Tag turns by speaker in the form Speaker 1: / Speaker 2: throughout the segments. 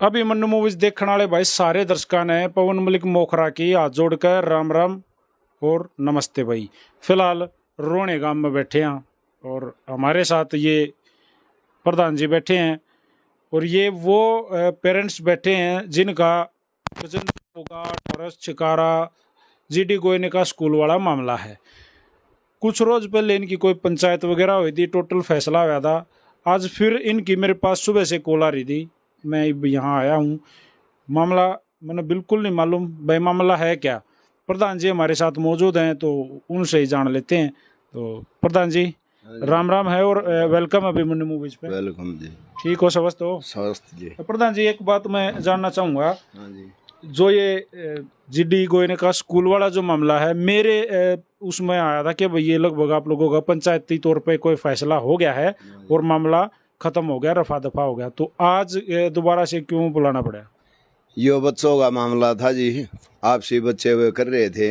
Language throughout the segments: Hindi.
Speaker 1: अभी मन्नू मूवीज देखने वाले भाई सारे दर्शकों ने पवन मलिक मोखरा की हाथ जोड़कर राम राम और नमस्ते भाई। फिलहाल रोने गांव में बैठे हैं और हमारे साथ ये प्रधान जी बैठे हैं और ये वो पेरेंट्स बैठे हैं जिनका गजेंद्र फोगाट, हरस छिकारा, जीडी गोयने का स्कूल वाला मामला है। कुछ रोज पहले इनकी कोई पंचायत वगैरह हुई थी, टोटल फैसला हुआ था। आज फिर इनकी मेरे पास सुबह से कॉल आ रही थी, मैं यहाँ आया हूँ। मामला मैंने बिल्कुल नहीं मालूम भाई मामला है क्या। प्रधान जी हमारे साथ मौजूद हैं तो उनसे ही जान लेते हैं। तो प्रधान जी राम राम है और वेलकम अभिमन्यु मूवीज पे।
Speaker 2: वेलकम जी।
Speaker 1: ठीक हो, स्वस्थ हो?
Speaker 2: स्वस्थ जी।
Speaker 1: प्रधान जी एक बात मैं जानना चाहूँगा,
Speaker 2: हाँ जी।
Speaker 1: जो ये जीडी गोयने का स्कूल वाला जो मामला है, मेरे उसमें आया था कि भाई ये लगभग आप लोगों का पंचायती तौर पे कोई फैसला हो गया है और मामला खत्म हो गया, रफा दफा हो गया, तो आज दोबारा से क्यों बुलाना पड़ा?
Speaker 2: यो बच्चों का मामला था जी। आपसी बच्चे वे कर रहे थे,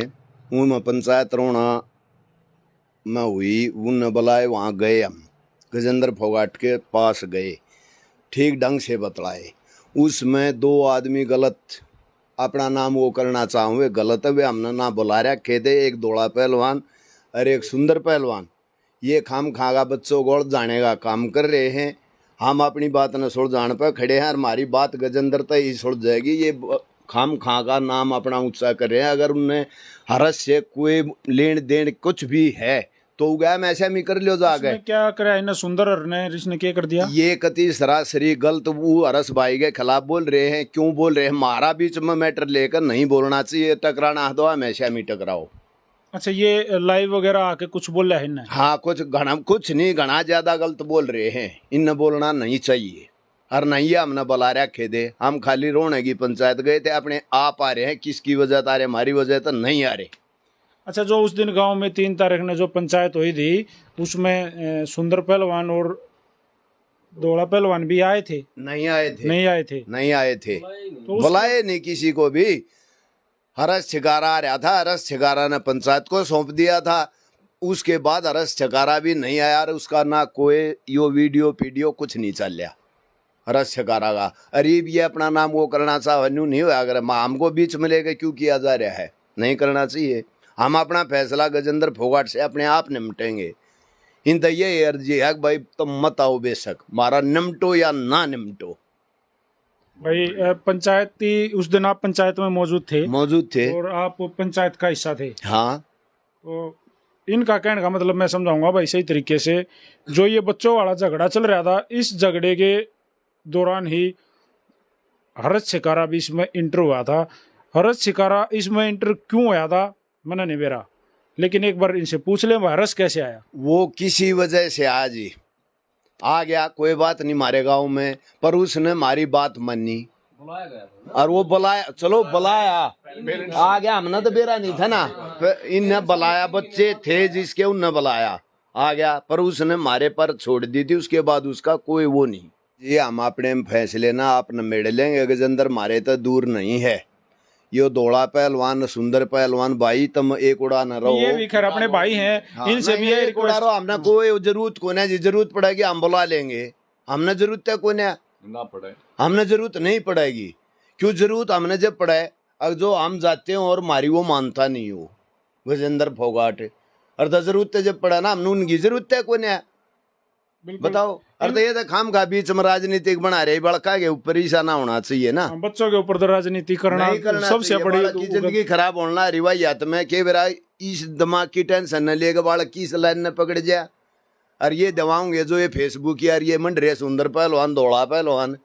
Speaker 2: उनमें पंचायत रोना में हुई, उन बुलाए, वहाँ गए। हम गजेंद्र फोगाट के पास गए, ठीक ढंग से बतलाए। उसमें दो आदमी गलत अपना नाम वो करना चाहूँ, गलत है, वे हमने ना बुला रखे थे। एक दौड़ा पहलवान और एक सुंदर पहलवान, ये खाम खागा बच्चों को जाने का काम कर रहे हैं। हम अपनी बात न सुल जान पर खड़े हैं और हमारी बात गजेंद्र तक ही सुल जाएगी। ये खाम खा का नाम अपना ऊंचा कर रहे हैं। अगर उन्हें हरस से कोई लेन देन कुछ भी है तो गया मैं ऐसे में कर लियो जाके।
Speaker 1: क्या करा इन्हें सुंदर ने, इसने क्या कर दिया?
Speaker 2: ये कति सरासरी गलत वो हरस भाई के खिलाफ बोल रहे हैं। क्यों बोल रहे हैं? हमारा बीच में मैटर लेकर नहीं बोलना चाहिए। टकराना दो, हमेशा में टकराओ।
Speaker 1: अच्छा, ये लाइव वगैरह आके कुछ बोला है इन्हें?
Speaker 2: हाँ, कुछ नहीं, घना ज्यादा गलत बोल रहे हैं। इन बोलना नहीं चाहिए और नहीं हमने बुला रखे थे। हम खाली रोने की पंचायत गए थे, अपने आप आ रहे हैं। किसकी वजह आ रहे? हमारी वजह तो नहीं आ रहे।
Speaker 1: अच्छा, जो उस दिन गांव में 3 तारीख ने जो पंचायत हुई थी उसमें सुंदर पहलवान और दौड़ा पहलवान भी आए थे?
Speaker 2: नहीं आए थे। नहीं आए थे।
Speaker 1: तो
Speaker 2: बुलाए नहीं किसी को भी। हरस छिकारा आ रहा था, हरस छिकारा ने पंचायत को सौंप दिया था। उसके बाद हरस छिकारा भी नहीं आया और उसका ना कोई यो वीडियो कुछ नहीं चल रहा हरस छिकारा का। अरे ये अपना नाम वो करना चाहे नहीं हुआ। अगर हमको बीच में लेकर क्यों किया जा रहा है? नहीं करना चाहिए। हम अपना फैसला गजेंद्र फोगाट से अपने आप निपटेंगे। इन तो ये अर्जी है भाई, तुम मत आओ, बेशक मारा निमटो या ना निमटो।
Speaker 1: भाई पंचायती उस दिन आप पंचायत में मौजूद थे और आप पंचायत का हिस्सा थे।
Speaker 2: हाँ,
Speaker 1: तो इनका कहने का मतलब मैं समझाऊंगा भाई सही तरीके से। जो ये बच्चों वाला झगड़ा चल रहा था, इस झगड़े के दौरान ही हरस छिकारा भी इसमें इंटर हुआ था। हरस छिकारा इसमें इंटर क्यों आया था मैंने नहीं बेरा, लेकिन एक बार इनसे पूछ ले हरस कैसे आया।
Speaker 2: वो किसी वजह से आया जी, आ गया, कोई बात नहीं हमारे गांव में, पर उसने हमारी बात मानी और वो बुलाया। चलो बुलाया, आ गया। हमने तो बेरा नहीं था ना, इनने बुलाया, बच्चे थे जिसके, उनने बुलाया, आ गया, पर उसने हमारे पर छोड़ दी थी। उसके बाद उसका कोई वो नहीं। ये हम अपने फैसले ना आप मेड़ लेंगे। गजेंद्र हमारे तो दूर नहीं है। यो दौड़ा पहलवान, सुंदर पहलवान भाई, तुम एक उड़ा न रहो।
Speaker 1: ये भी खैर अपने भाई हैं। हाँ, इनसे भी
Speaker 2: एक उड़ा रहो। हमने कोई जरूरत को नहीं, जरूरत पड़ेगी हम बुला लेंगे। हमने जरूरत है कोई ना पड़े, हमने जरूरत नहीं पड़ेगी। क्यों जरूरत? हमने जब पड़े, अब जो हम जाते हैं और मारी वो मानता नहीं हो गजेंद्र फोगाट, और जरूरत है जब पड़ा ना, हमने उनकी जरूरत है कोई ना। बताओ, अरे ये तो खाम खा बीच में राजनीतिक बना रहे, बड़का के ऊपर ही ना होना चाहिए ना।
Speaker 1: बच्चों के ऊपर तो राजनीति करना सबसे बड़ी
Speaker 2: जिंदगी खराब होना रिवायत में के बेरा इस दिमाग की टेंशन न लेगा बालक की लाइन न पकड़ जाए। और ये दवाओंगे जो ये फेसबुक यार, ये मंड रहे सुंदर पहलवान, दौड़ा पहलवान,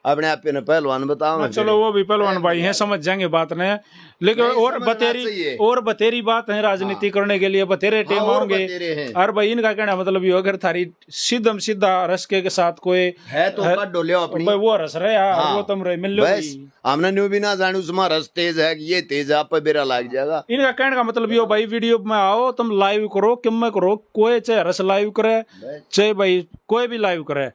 Speaker 2: अपने आप ने पहलवान बताओ। चलो
Speaker 1: वो भी पहलवान भाई हैं, समझ जाएंगे बात ने, लेकिन और बतेरी बात है राजनीति करने के लिए बतेरे टेम होंगे। और भाई इनका कहना मतलब ये अगर थारी सीधा रस के साथ कोई
Speaker 2: है तो डोले अपनी
Speaker 1: वो रस रहे वो तुम रहे मिल लो।
Speaker 2: हमने न्यू भी ना जाने उसमें रस तेज है, ये तेज आप पर बेरा लग जाएगा।
Speaker 1: इनका कहने का मतलब ये भाई वीडियो में आओ, तुम लाइव करो, किम में करो, कोई चाहे रस लाइव करे चाहे भाई कोई भी लाइव करे,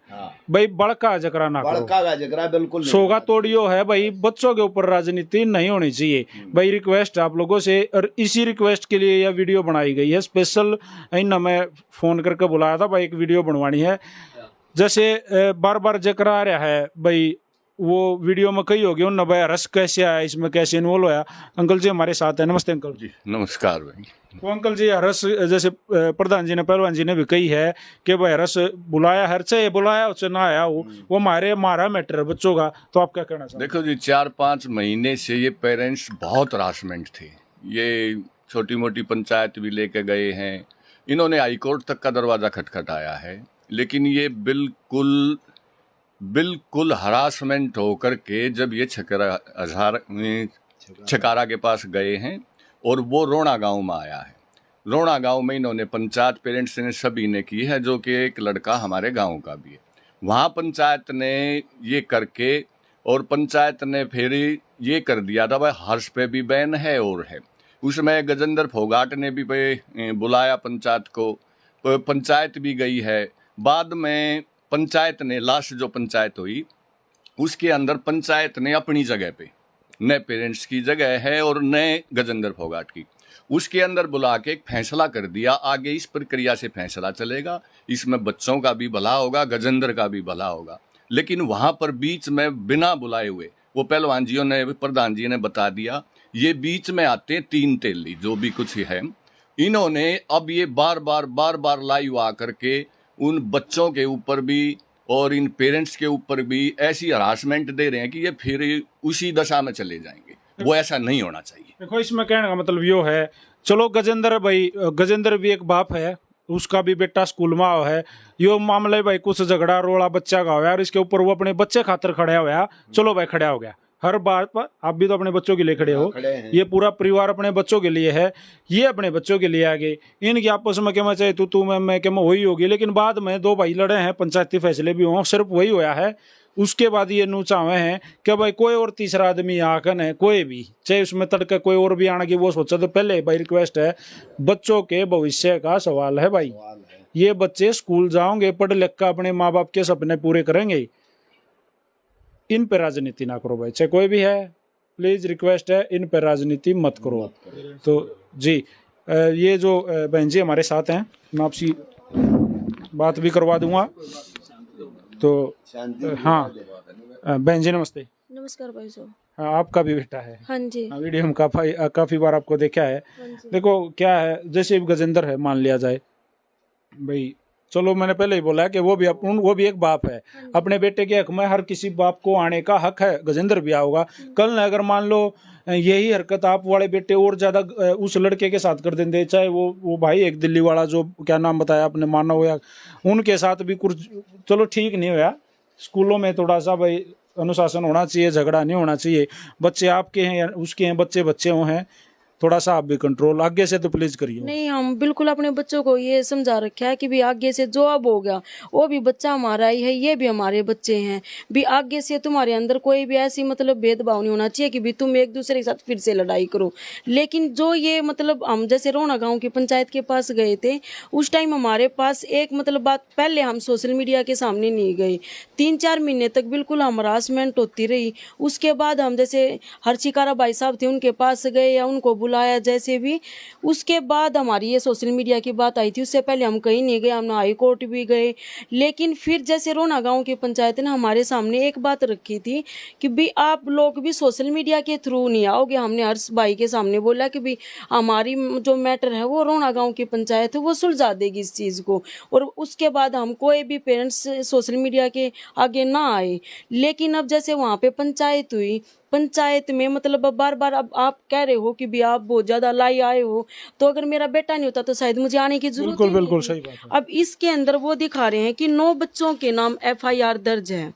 Speaker 1: भाई बड़का जकरा ना करो,
Speaker 2: बड़का जकरा बिल्कुल
Speaker 1: सोगा तोड़ियो है भाई। बच्चों के ऊपर राजनीति नहीं होनी चाहिए भाई। रिक्वेस्ट आप लोगों से, और इसी रिक्वेस्ट के लिए यह वीडियो बनाई गई है स्पेशल। इन मैं फोन करके बुलाया था भाई, एक वीडियो बनवानी है। जैसे बार बार जिक्र आ रहा है भाई वो वीडियो में कही होगी उन भाई रस कैसे आया, इसमें कैसे इन्वॉल्व होया। अंकल जी हमारे साथ है, नमस्ते अंकल
Speaker 3: जी नमस्कार भाई।
Speaker 1: तो अंकल जी हरस जैसे प्रधान जी ने पहलवान जी ने भी कही है कि भाई हरस बुलाया, हर से बुलाया उससे ना आया वो हमारा मैटर है बच्चों का, तो आप क्या कहना चाहते
Speaker 3: देखो जी 4-5 महीने से ये पेरेंट्स बहुत हरासमेंट थे। ये छोटी मोटी पंचायत भी लेके गए हैं, इन्होंने हाईकोर्ट तक का दरवाज़ा खटखटाया है, लेकिन ये बिल्कुल हरासमेंट होकर के जब ये छकारा के पास गए हैं और वो रोना गांव में आया है। रोना गांव में इन्होंने पंचायत पेरेंट्स ने सभी ने की है, जो कि एक लड़का हमारे गांव का भी है। वहाँ पंचायत ने ये करके और पंचायत ने फिर ये कर दिया था भाई हर्ष पे भी बैन है और है। उसमें गजेंद्र फोगाट ने भी बुलाया पंचायत को, तो पंचायत भी गई है। बाद में पंचायत ने लास्ट जो पंचायत हुई उसके अंदर पंचायत ने अपनी जगह पे नए पेरेंट्स की जगह है और नए गजेंद्र फोगाट की उसके अंदर बुला के एक फैसला कर दिया। आगे इस प्रक्रिया से फैसला चलेगा, इसमें बच्चों का भी भला होगा, गजेंद्र का भी भला होगा। लेकिन वहाँ पर बीच में बिना बुलाए हुए वो पहलवान जियों ने प्रधान जी ने बता दिया, ये बीच में आते हैं 3 तेली जो भी कुछ है। इन्होंने अब ये बार बार लाइव आकर के उन बच्चों के ऊपर भी और इन पेरेंट्स के ऊपर भी ऐसी हरासमेंट दे रहे हैं कि ये फिर उसी दशा में चले जाएंगे। वो ऐसा नहीं होना चाहिए।
Speaker 1: देखो इसमें कहने का मतलब यो है, चलो गजेंद्र भी एक बाप है, उसका भी बेटा स्कूल में आओ है, यो मामले भाई कुछ झगड़ा रोड़ा बच्चा का हुआ और इसके ऊपर वो अपने बच्चे खातर खड़ा हुआ, चलो भाई खड़ा हो गया। हर बात पर आप भी तो अपने बच्चों के लिए खड़े हो, ये पूरा परिवार अपने बच्चों के लिए है, ये अपने बच्चों के लिए आगे इनकी आपस में क्या चाहे तू मैं क्या वही होगी। लेकिन बाद में 2 भाई लड़े हैं, पंचायती फैसले भी हों, सिर्फ वही होया है। उसके बाद ये नू चाहे हैं कि भाई कोई और तीसरा आदमी आकन है, कोई भी चाहे उसमें तड़के कोई और भी आने की वो सोचा। तो पहले भाई रिक्वेस्ट है, बच्चों के भविष्य का सवाल है भाई, ये बच्चे स्कूल जाओगे, पढ़ लिख कर अपने माँ बाप के सपने पूरे करेंगे, इन पर राजनीति ना करो भाई, चाहे कोई भी है, प्लीज रिक्वेस्ट है, इन पर राजनीति मत करो। तो जी ये जो बहन जी हमारे साथ हैं, मैं आपसी बात भी करवा दूंगा। तो हाँ बहन जी नमस्ते।
Speaker 4: नमस्कार भाई साहब।
Speaker 1: हाँ, आपका भी बेटा है।
Speaker 4: हाँ जी।
Speaker 1: वीडियो में काफी बार आपको देखा है। देखो क्या है, जैसे गजेंद्र है मान लिया जाए भाई, चलो मैंने पहले ही बोला है कि वो भी एक बाप है, अपने बेटे के हक में हर किसी बाप को आने का हक है। गजेंद्र भी आओगा कल न, अगर मान लो यही हरकत आप वाले बेटे और ज्यादा उस लड़के के साथ कर देंगे, चाहे वो भाई एक दिल्ली वाला जो क्या नाम बताया आपने, मानव या उनके साथ भी कुछ, चलो ठीक नहीं हुआ। स्कूलों में थोड़ा सा भाई अनुशासन होना चाहिए, झगड़ा नहीं होना चाहिए। बच्चे आपके हैं या उसके हैं, बच्चे हो हैं, थोड़ा सा आप भी कंट्रोल आगे से तो प्लीज करिए।
Speaker 4: नहीं, हम बिल्कुल अपने बच्चों को ये समझा रखा है कि भी आगे से जो अब हो गया वो भी बच्चा हमारा ही है, ये भी हमारे बच्चे हैं भी। आगे से तुम्हारे अंदर कोई भी ऐसी मतलब भेदभाव नहीं होना चाहिए कि भी तुम एक दूसरे के साथ फिर से लड़ाई करो। लेकिन जो ये मतलब हम जैसे रोना गांव की पंचायत के पास गए थे, उस टाइम हमारे पास एक मतलब बात, पहले हम सोशल मीडिया के सामने नहीं गए, 3-4 महीने तक बिल्कुल हम हरासमेंट होती रही। उसके बाद हम जैसे हर्षिकारा भाई साहब थे उनके पास गए या उनको बुलाया जैसे भी, उसके बाद हमारी ये सोशल मीडिया की बात आई थी। उससे पहले हम कहीं नहीं गए, हम हाई कोर्ट भी गए। लेकिन फिर जैसे रोना गांव की पंचायत ने हमारे सामने एक बात रखी थी कि भी आप लोग भी सोशल मीडिया के थ्रू नहीं आओगे। हमने हर्ष भाई के सामने बोला कि भी हमारी जो मैटर है वो रोना गांव की पंचायत है, वो सुलझा देगी इस चीज़ को, और उसके बाद हम कोई भी पेरेंट्स सोशल मीडिया के आगे ना आए। लेकिन अब जैसे वहाँ पे पंचायत हुई, पंचायत में मतलब बार बार अब आप कह रहे हो कि भी आप बहुत ज्यादा लाई आए हो, तो अगर मेरा बेटा नहीं होता तो शायद मुझे आने की जरूरत ही नहीं।
Speaker 1: बिल्कुल सही बात है।
Speaker 4: अब इसके अंदर वो दिखा रहे हैं कि 9 बच्चों के नाम FIR दर्ज है।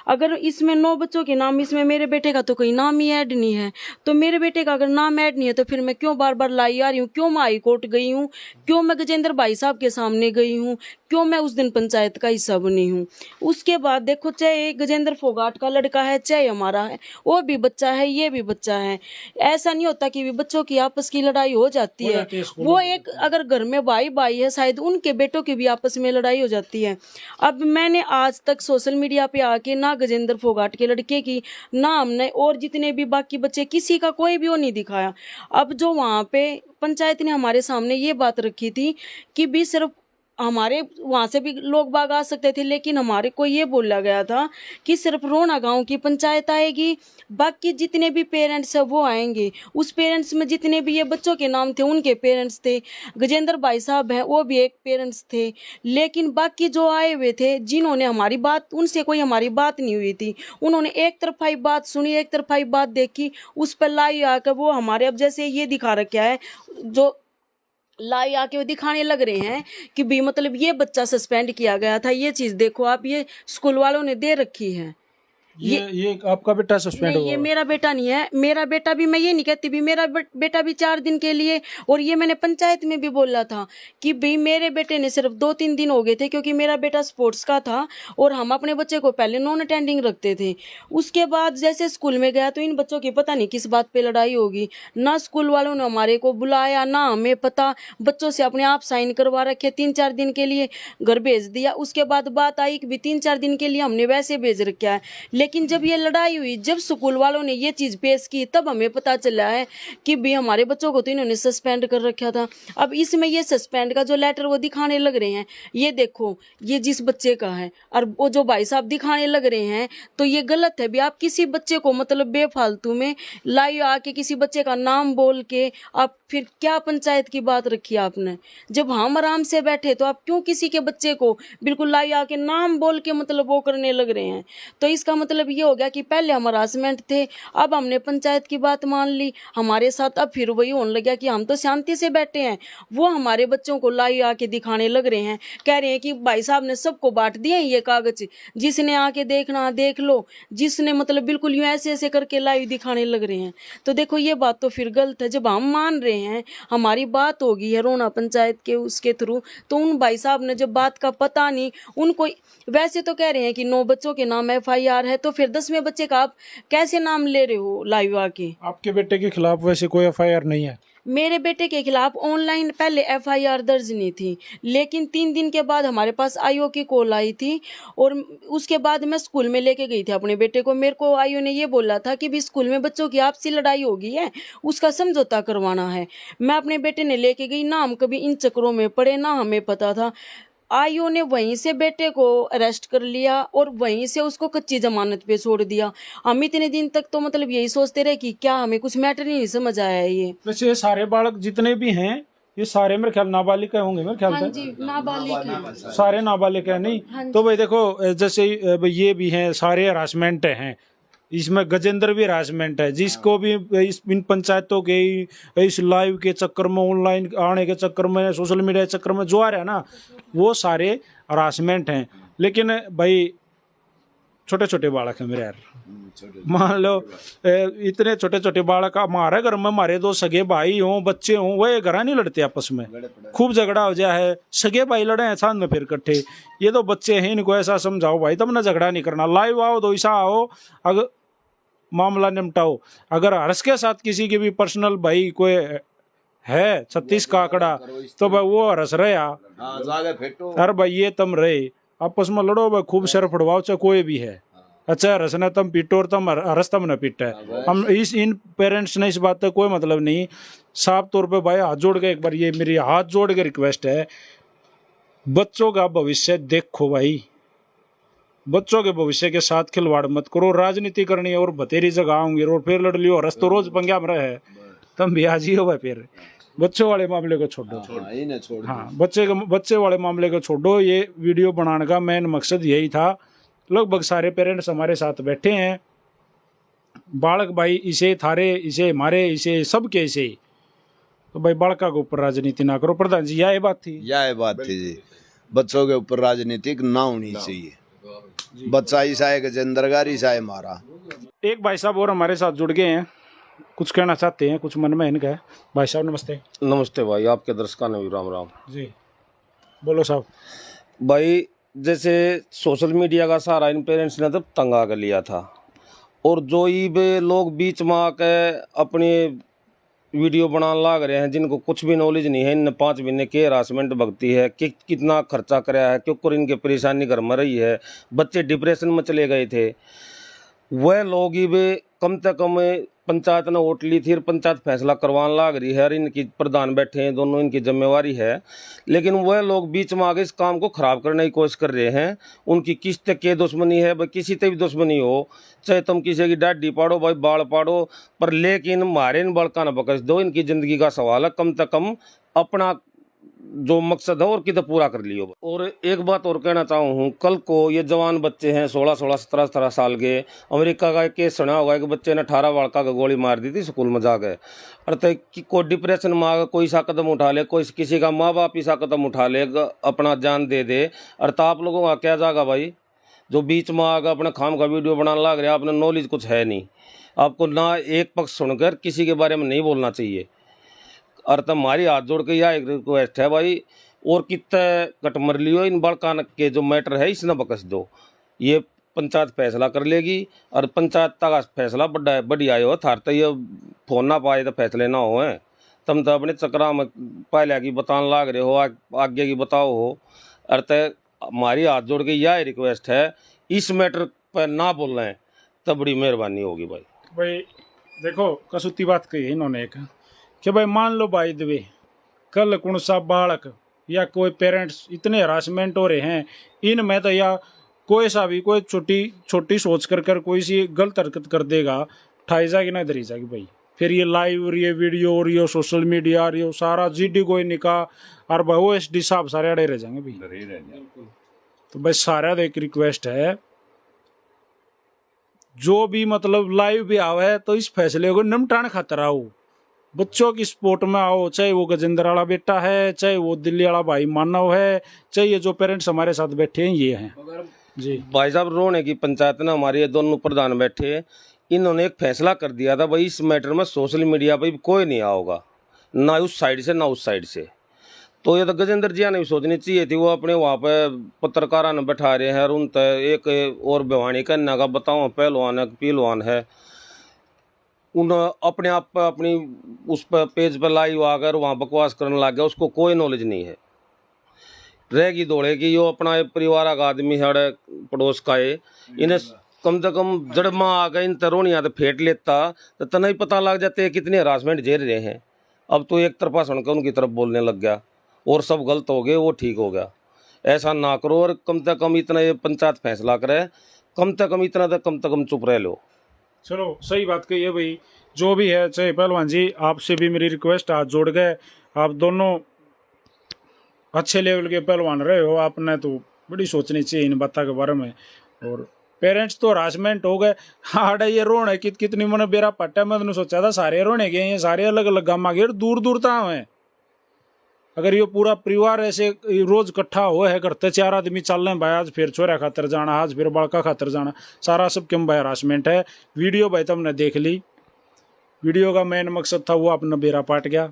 Speaker 4: अगर इसमें 9 बच्चों के नाम, इसमें मेरे बेटे का तो कोई नाम ही ऐड नहीं है, तो मेरे बेटे का अगर नाम ऐड नहीं है तो फिर मैं क्यों बार बार लाई आ रही हूँ, क्यों मैं हाई कोर्ट गई हूँ, क्यों मैं गजेंद्र भाई साहब के सामने गई हूँ, क्यों मैं उस दिन पंचायत का हिस्सा बनी हूँ। उसके बाद देखो, चाहे गजेंद्र फोगाट का लड़का है, चाहे हमारा है, वो भी बच्चा है, ये भी बच्चा है। ऐसा नहीं होता कि बच्चों की आपस की लड़ाई हो जाती है। वो एक अगर घर में भाई भाई है, शायद उनके बेटों की भी आपस में लड़ाई हो जाती है। अब मैंने आज तक सोशल मीडिया पे आके ना गजेंद्र फोगाट के लड़के की, ना हमने और जितने भी बाकी बच्चे, किसी का कोई भी वो नहीं दिखाया। अब जो वहाँ पे पंचायत ने हमारे सामने ये बात रखी थी कि भी सिर्फ हमारे वहाँ से भी लोग बाग आ सकते थे, लेकिन हमारे को ये बोला गया था कि सिर्फ रोना गांव की पंचायत आएगी, बाकी जितने भी पेरेंट्स हैं वो आएंगे। उस पेरेंट्स में जितने भी ये बच्चों के नाम थे उनके पेरेंट्स थे, गजेंद्र भाई साहब हैं वो भी एक पेरेंट्स थे, लेकिन बाकी जो आए हुए थे जिन्होंने हमारी बात, उनसे कोई हमारी बात नहीं हुई थी, उन्होंने एक तरफा ही बात सुनी, एक तरफा ही बात देखी, उस पर लाई आकर वो हमारे अब जैसे ये दिखा रखा है, जो लाई आके वो दिखाने लग रहे हैं कि भी मतलब ये बच्चा सस्पेंड किया गया था, ये चीज देखो आप, ये स्कूल वालों ने दे रखी है।
Speaker 1: ये आपका बेटा सस्पेंड
Speaker 4: नहीं,
Speaker 1: हुआ?
Speaker 4: ये मेरा बेटा नहीं है। मेरा बेटा भी, मैं ये नहीं कहती भी, मेरा बेटा भी 4 दिन के लिए, और ये मैंने पंचायत में भी बोला था कि भाई मेरे बेटे ने सिर्फ 2-3 दिन हो गए थे, क्योंकि मेरा बेटा स्पोर्ट्स का था और हम अपने बच्चे को पहले नॉन अटेंडिंग रखते थे। उसके बाद जैसे स्कूल में गया तो इन बच्चों की पता नहीं किस बात पे लड़ाई होगी, ना स्कूल वालों ने हमारे को बुलाया, ना हमें पता, बच्चों से अपने आप साइन करवा रखे, 3-4 दिन के लिए घर भेज दिया। उसके बाद बात आई कि 3-4 दिन के लिए हमने वैसे भेज रखा है, लेकिन जब ये लड़ाई हुई, जब स्कूल वालों ने ये चीज पेश की, तब हमें पता चला है कि भी हमारे बच्चों को तो इन्होंने सस्पेंड कर रखा था। अब इसमें ये सस्पेंड का जो लेटर वो दिखाने लग रहे हैं, ये देखो ये जिस बच्चे का है, और वो जो भाई साहब दिखाने लग रहे हैं, तो ये गलत है भी। आप किसी बच्चे को मतलब बेफालतू में लाई आके किसी बच्चे का नाम बोल के आप फिर क्या पंचायत की बात रखी आपने? जब हम आराम से बैठे तो आप क्यों किसी के बच्चे को बिल्कुल लाई आके नाम बोल के मतलब वो करने लग रहे हैं? तो इसका मतलब ये हो गया कि पहले हम हरासमेंट थे, अब हमने पंचायत की बात मान ली हमारे साथ, अब फिर वही होने लगा कि हम तो शांति से बैठे हैं, वो हमारे बच्चों को लाई आके दिखाने लग रहे हैं, कह रहे हैं कि भाई साहब ने सबको बांट दिए ये कागज, जिसने आके देखना देख लो, जिसने मतलब बिल्कुल यूं ऐसे ऐसे करके लाइव दिखाने लग रहे हैं। तो देखो ये बात तो फिर गलत है। जब हम मान रहे हैं, हमारी बात होगी है रोना पंचायत के उसके थ्रू, तो उन भाई साहब ने जब बात का पता नहीं उनको, वैसे तो कह रहे हैं कि 9 बच्चों के नाम FIR है, तो फिर 10वें बच्चे का आप कैसे नाम ले रहे हो लाइव आके?
Speaker 1: आपके बेटे के खिलाफ वैसे कोई FIR नहीं है?
Speaker 4: मेरे बेटे के खिलाफ ऑनलाइन पहले FIR दर्ज नहीं थी, लेकिन 3 दिन के बाद हमारे पास IO की कॉल आई थी, और उसके बाद मैं स्कूल में लेके गई थी अपने बेटे को। मेरे को IO ने ये बोला था कि भी स्कूल में बच्चों की आपसी लड़ाई हो गई है, उसका समझौता करवाना है। मैं अपने बेटे ने लेके गई ना, हम कभी इन चक्करों में पड़े ना, हमें पता था। IO ने वहीं से बेटे को अरेस्ट कर लिया और वहीं से उसको कच्ची जमानत पे छोड़ दिया। हम इतने दिन तक तो मतलब यही सोचते रहे कि क्या हमें कुछ मैटर ही नहीं समझ आया है ये।
Speaker 1: वैसे ये सारे बालक जितने भी हैं ये सारे मेरे ख्याल नाबालिग होंगे, मेरे ख्याल
Speaker 4: हाँ
Speaker 1: से
Speaker 4: जी, नाबालिग हैं।
Speaker 1: सारे नाबालिग हैं। नहीं
Speaker 4: हाँ
Speaker 1: तो भाई देखो, जैसे ये भी हैं, सारे हरासमेंट हैं, इसमें गजेंद्र भी हरासमेंट है, जिसको भी इन पंचायतों के इस लाइव के चक्कर में, ऑनलाइन आने के चक्कर में, सोशल मीडिया के चक्कर में जो आ रहा है ना, वो सारे हरासमेंट हैं। लेकिन भाई छोटे छोटे बालक हैं मेरे यार, मान लो इतने छोटे छोटे बालक, हमारे घर में हमारे 2 सगे भाई हों, बच्चे हों, वह घर नहीं लड़ते आपस में, खूब झगड़ा हो जाए, सगे भाई लड़े हैं साथ में फिर इकट्ठे, ये तो बच्चे हैं, इनको ऐसा समझाओ भाई, तब ना झगड़ा नहीं करना, लाइव आओ तो ऐसा आओ, अगर मामला निपटाओ। अगर हर्ष के साथ किसी की भी पर्सनल भाई कोई है 36 का आंकड़ा, तो भाई वो हर्ष रहे, अरे भाई ये तुम रहे आपस में लड़ो भाई, खूब सर फड़वाओ, चाहे कोई भी है। अच्छा हर्ष ने तुम पीटो और तुम हर्ष तुम न पीटा है, हम इन पेरेंट्स ने इस बात का कोई मतलब नहीं। साफ तौर पे भाई हाथ जोड़ के एक बार, ये मेरी हाथ जोड़ के रिक्वेस्ट है, बच्चों का भविष्य देखो भाई, बच्चों के भविष्य के साथ खिलवाड़ मत करो। राजनीति करनी है और बतेरी जगह होंगे और फिर लड़ लियो, हर्ष तो रोज पंगा में रहे, तुम भी आज ही हो भाई, फिर बच्चों वाले मामले को छोड़ो। हाँ, बच्चे वाले मामले को छोड़ो। ये वीडियो बनाने का मेन मकसद यही था। लगभग सारे पेरेंट्स हमारे साथ बैठे हैं, बालक भाई इसे थारे, इसे हमारे, इसे सबके इसे, तो भाई बालका के ऊपर राजनीति ना करो। प्रधान जी यह बात थी
Speaker 2: जी, बच्चों के ऊपर राजनीति ना होनी चाहिए। बच्चा ईसा है गजेंद्र गार, ईसा है हमारा।
Speaker 1: एक भाई साहब और हमारे साथ जुड़ गए हैं, कुछ कहना चाहते हैं, कुछ मन में इनका है। भाई साहब नमस्ते।
Speaker 5: नमस्ते भाई, आपके दर्शकों ने भी राम राम
Speaker 1: जी, बोलो साहब।
Speaker 5: भाई जैसे सोशल मीडिया का सहारा इन पेरेंट्स ने तब तंग आ कर लिया था, और जो ये लोग बीच में आके अपनी वीडियो बनाने लग रहे हैं, जिनको कुछ भी नॉलेज नहीं है, इन 5 महीने के हरासमेंट भगती है कि कितना खर्चा कराया है, क्योंकि इनके परेशानी घर में रही है, बच्चे डिप्रेशन में चले गए थे, वह लोग ही वे कम से कम पंचायत ने वोट ली थी और पंचायत फैसला करवाने लाग रही है और इनकी प्रधान बैठे हैं, दोनों इनकी जिम्मेवारी है। लेकिन वह लोग बीच में आगे इस काम को खराब करने की कोशिश कर रहे हैं। उनकी किस तक के दुश्मनी है भाई, किसी तक भी दुश्मनी हो, चाहे तुम किसी की डाडी पाड़ो भाई, बाल पाड़ो, पर लेकिन मारे इन बड़का न बकस दो। इनकी जिंदगी का सवाल है, कम से कम अपना जो मकसद है और कितना पूरा कर लियो। और एक बात और कहना चाहूँ हूँ, कल को ये जवान बच्चे हैं 16-16, 17-17 साल के, अमेरिका का एक केस सुना होगा कि बच्चे ने 18 बालका का गोली मार दी थी स्कूल में जाकर। अर्थात कि कोई डिप्रेशन में आकर कोई सा कदम उठा ले, कोई किसी का माँ बाप ही सा कदम उठा ले, अपना जान दे दे। अर्थात आप लोगों का क्या जाएगा भाई, जो बीच में आकर अपने खाम का वीडियो बनाने लग रहे हैं, आपने नॉलेज कुछ है नहीं, आपको ना एक पक्ष सुनकर किसी के बारे में नहीं बोलना चाहिए। अर्थ हमारी हाथ जोड़ के यह एक रिक्वेस्ट है भाई, और कितने कट मर लियो, इन बड़कान के जो मैटर है इसने बकस दो। ये पंचायत फैसला कर लेगी और पंचायत का फैसला बढ़िया हो। थार तो ये फोन ना पाए तो फैसले ना हो, तुम तो अपने चक्रा में पहले की बताने लाग रहे हो, आगे की बताओ हो। अर्थ हमारी हाथ जोड़ के यह रिक्वेस्ट है, इस मैटर पर ना बोल रहे हैं तो बड़ी मेहरबानी होगी भाई।
Speaker 1: भाई देखो कसूती बात कही है इन्होंने एक, कि भाई मान लो भाई दबे कल कौन सा बालक या कोई पेरेंट्स इतने हरासमेंट हो रहे हैं इनमें, तो या कोई सा भी कोई छोटी सोच कर कोई सी गलत हरकत कर देगा, ठाई जाएगी ना धरी जाएगी भाई। फिर ये लाइव और ये वीडियो और ये सोशल मीडिया और ये सारा जीडी कोई निकाह और भाई OSD साहब सारे अड़े रह जाएंगे भाई। तो भाई सारा एक रिक्वेस्ट है, जो भी मतलब लाइव भी आवे तो इस फैसले को निपटाने खातर आओ, बच्चों की सपोर्ट में आओ, चाहे वो गजेंद्र वाला बेटा है, चाहे वो दिल्ली वाला भाई मानव है, चाहे ये जो पेरेंट्स हमारे साथ बैठे हैं ये हैं जी।
Speaker 5: भाई साहब रोने की पंचायत ने हमारे ये दोनों प्रधान बैठे, इन्होंने एक फैसला कर दिया था भाई, इस मैटर में सोशल मीडिया पर कोई नहीं आओगा, ना उस साइड से ना उस साइड से। तो ये तो गजेंद्र जी ने भी सोचनी चाहिए थी, वो अपने वहाँ पे पत्रकारों ने बैठा रहे हैं और उन एक और बेवानी करने का बताओ, पहलवान है पहलवान है, उन अपने आप पर अपनी उस पर पेज पर लाइव आकर वहाँ बकवास करने लग गया, उसको कोई नॉलेज नहीं है। रहेगी दौड़ेगी, यो अपना परिवार का आदमी है, पड़ोस का है, इन्हें कम से कम जड़ में आ गए इन तरोनिया तो फेंट लेता तो तना ही पता लग जाते कितने हरासमेंट झेल रहे हैं। अब तो एक तरफा सुनकर उनकी तरफ बोलने लग गया और सब गलत हो गए, वो ठीक हो गया। ऐसा ना करो और कम से कम इतना ये पंचायत फैसला करे, कम से कम इतना तो कम से कम चुप रह लो।
Speaker 1: चलो सही बात कही है भाई, जो भी है। चाहे पहलवान जी आपसे भी मेरी रिक्वेस्ट, हाथ जोड़ गए, आप दोनों अच्छे लेवल के पहलवान रहे हो, आपने तो बड़ी सोचनी चाहिए इन बातों के बारे में। और पेरेंट्स तो हरासमेंट हो गए, हाँ ये रोने कितनी मैंने बेरा पट्टा, मैं सोचा था सारे रोने गए, ये सारे अलग अलग गामा गए, दूर दूर तक हैं। अगर ये पूरा परिवार ऐसे रोज इकट्ठा हो है करते, 4 आदमी चल रहे हैं भाई, आज फिर छोरा खातर जाना, आज फिर बड़का खातर जाना, सारा सब क्यों भाई हरासमेंट है। वीडियो भाई तुमने देख ली, वीडियो का मेन मकसद था वो अपना बेरा पाट गया।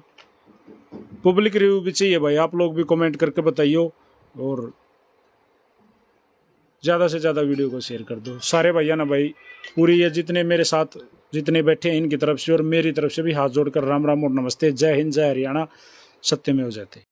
Speaker 1: पब्लिक रिव्यू भी चाहिए भाई, आप लोग भी कमेंट करके बताइयो और ज़्यादा से ज़्यादा वीडियो को शेयर कर दो सारे भैया ना भाई। पूरी ये जितने मेरे साथ जितने बैठे हैं इनकी तरफ से और मेरी तरफ से भी हाथ जोड़कर राम राम और नमस्ते। जय हिंद, जय हरियाणा, सत्यमेव जयते।